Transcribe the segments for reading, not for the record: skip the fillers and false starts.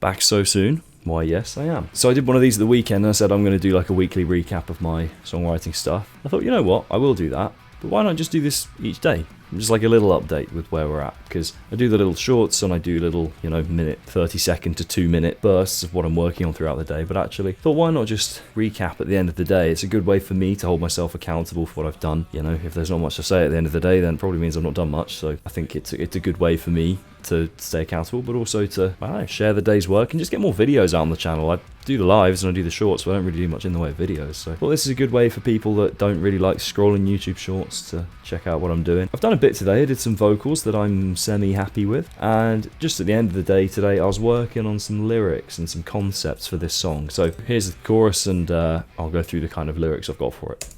Back so soon? Why, yes, I am. So I did one of these at the weekend, and I said I'm going to do like a weekly recap of my songwriting stuff. I thought, you know what, I will do that, but why not just do this each day? Just like a little update with where we're at, because I do the little shorts and I do little, minute, 30-second to 2-minute bursts of what I'm working on throughout the day, but actually thought, why not just recap at the end of the day? It's a good way for me to hold myself accountable for what I've done. If there's not much to say at the end of the day, then it probably means I've not done much, so I think it's a good way for me to stay accountable, but also to share the day's work and just get more videos out on the channel. I do the lives and I do the shorts, but I don't really do much in the way of videos, so well, this is a good way for people that don't really like scrolling YouTube shorts to check out what I'm doing. I've done a bit today. I did some vocals that I'm semi-happy with, and just at the end of the day today I was working on some lyrics and some concepts for this song. So here's the chorus, and I'll go through the kind of lyrics I've got for it.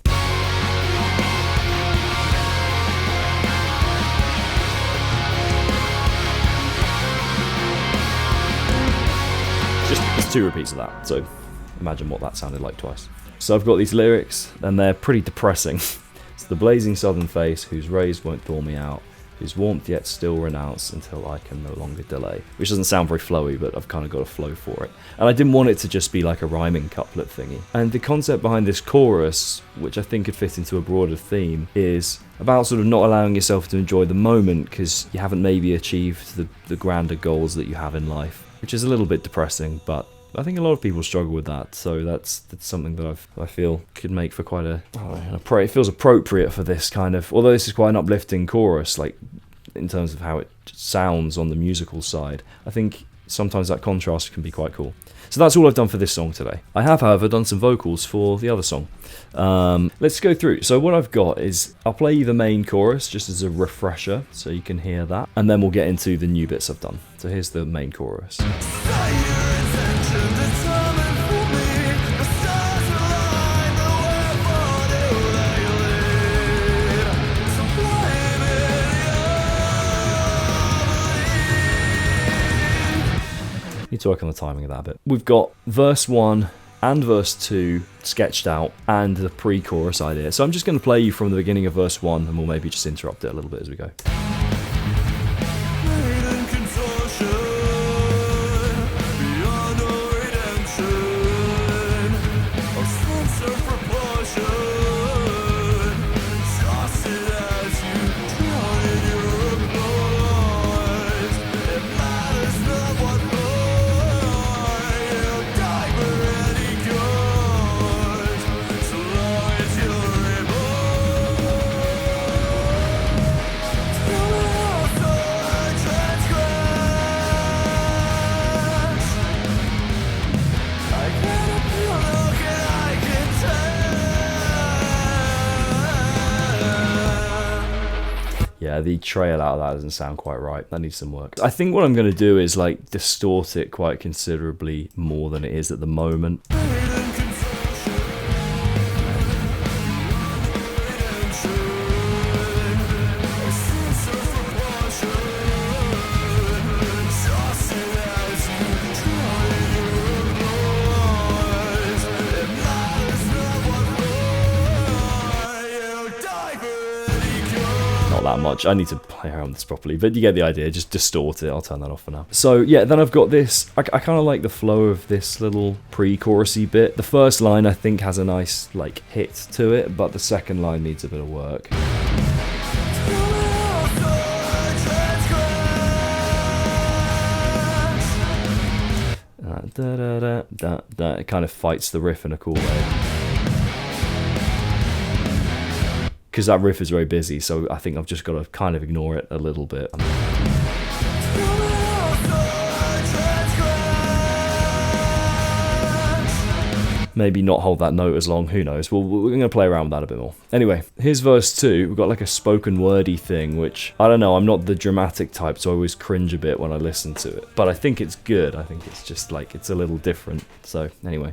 Just 2 repeats of that, so imagine what that sounded like twice. So I've got these lyrics, and they're pretty depressing. It's the blazing southern face, whose rays won't thaw me out, whose warmth yet still renounce until I can no longer delay. Which doesn't sound very flowy, but I've kind of got a flow for it. And I didn't want it to just be like a rhyming couplet thingy. And the concept behind this chorus, which I think could fit into a broader theme, is about sort of not allowing yourself to enjoy the moment because you haven't maybe achieved the grander goals that you have in life. Which is a little bit depressing, but I think a lot of people struggle with that, so that's something that I feel could make for quite it feels appropriate for this kind of, although this is quite an uplifting chorus, like in terms of how it sounds on the musical side, I think sometimes that contrast can be quite cool. So that's all I've done for this song today. I have, however, done some vocals for the other song. Let's go through. So what I've got is, I'll play you the main chorus just as a refresher so you can hear that, and then we'll get into the new bits I've done. So here's the main chorus. Need to work on the timing of that a bit. We've got verse 1 and verse 2 sketched out and the pre-chorus idea. So I'm just going to play you from the beginning of verse 1 and we'll maybe just interrupt it a little bit as we go. Yeah, the trail out of that doesn't sound quite right. That needs some work. I think what I'm going to do is like distort it quite considerably more than it is at the moment. That much. I need to play around this properly, but you get the idea. Just distort it. I'll turn that off for now. So yeah, then I've got this. I kind of like the flow of this little pre-chorusy bit. The first line I think has a nice like hit to it, but the second line needs a bit of work. It kind of fights the riff in a cool way. Because that riff is very busy, so I think I've just got to kind of ignore it a little bit. Maybe not hold that note as long, who knows. Well, we're going to play around with that a bit more. Anyway, here's verse 2. We've got like a spoken wordy thing, which, I don't know, I'm not the dramatic type, so I always cringe a bit when I listen to it. But I think it's good. I think it's just like, it's a little different. So, anyway.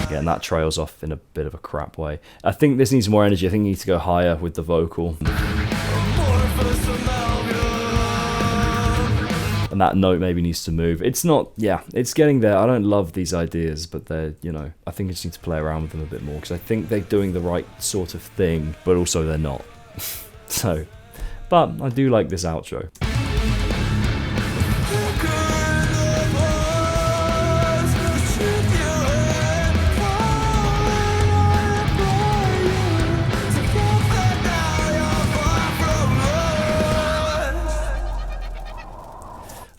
Again, that trails off in a bit of a crap way. I think this needs more energy. I think you need to go higher with the vocal. And that note maybe needs to move. It's not, yeah, it's getting there. I don't love these ideas, but they're, you know, I think I just need to play around with them a bit more, because I think they're doing the right sort of thing, but also they're not. So, but I do like this outro.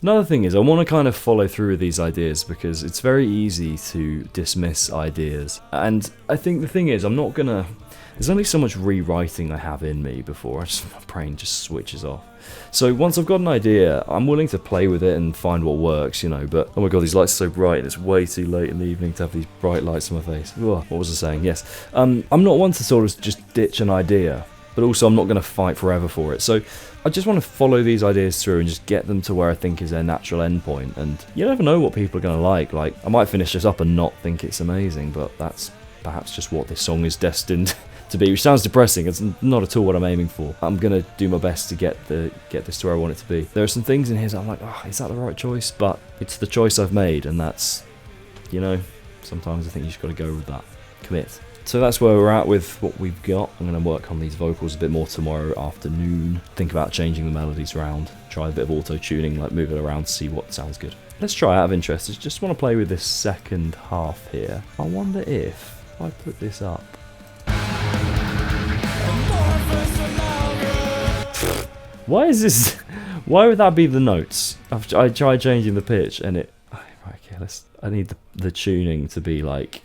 Another thing is I want to kind of follow through with these ideas, because it's very easy to dismiss ideas. And I think the thing is, I'm not gonna, there's only so much rewriting I have in me before my brain just switches off. So once I've got an idea, I'm willing to play with it and find what works, you know, but oh my god, these lights are so bright and it's way too late in the evening to have these bright lights on my face. Ugh, what was I saying? Yes. I'm not one to sort of just ditch an idea, but also I'm not going to fight forever for it. So I just want to follow these ideas through and just get them to where I think is their natural endpoint. And you never know what people are going to like. Like, I might finish this up and not think it's amazing, but that's perhaps just what this song is destined to be, which sounds depressing. It's not at all what I'm aiming for. I'm going to do my best to get this to where I want it to be. There are some things in here that I'm like, oh, is that the right choice? But it's the choice I've made, and that's, you know, sometimes I think you just got to go with that. Commit. So that's where we're at with what we've got. I'm going to work on these vocals a bit more tomorrow afternoon. Think about changing the melodies around. Try a bit of auto-tuning, like move it around to see what sounds good. Let's try out of interest. I just want to play with this second half here. I wonder if I put this up. Why is this? Why would that be the notes? I tried changing the pitch and it... Right, okay, I need the tuning to be like...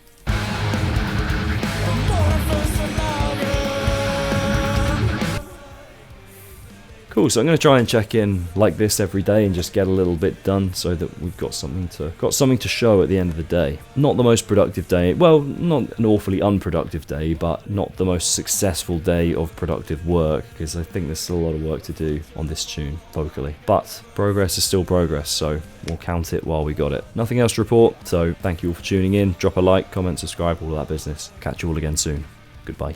Cool, so I'm going to try and check in like this every day and just get a little bit done so that we've got something to show at the end of the day. Not the most productive day, well, not an awfully unproductive day, but not the most successful day of productive work, because I think there's still a lot of work to do on this tune vocally. But progress is still progress, so we'll count it while we got it. Nothing else to report, so thank you all for tuning in. Drop a like, comment, subscribe, all that business. Catch you all again soon. Goodbye.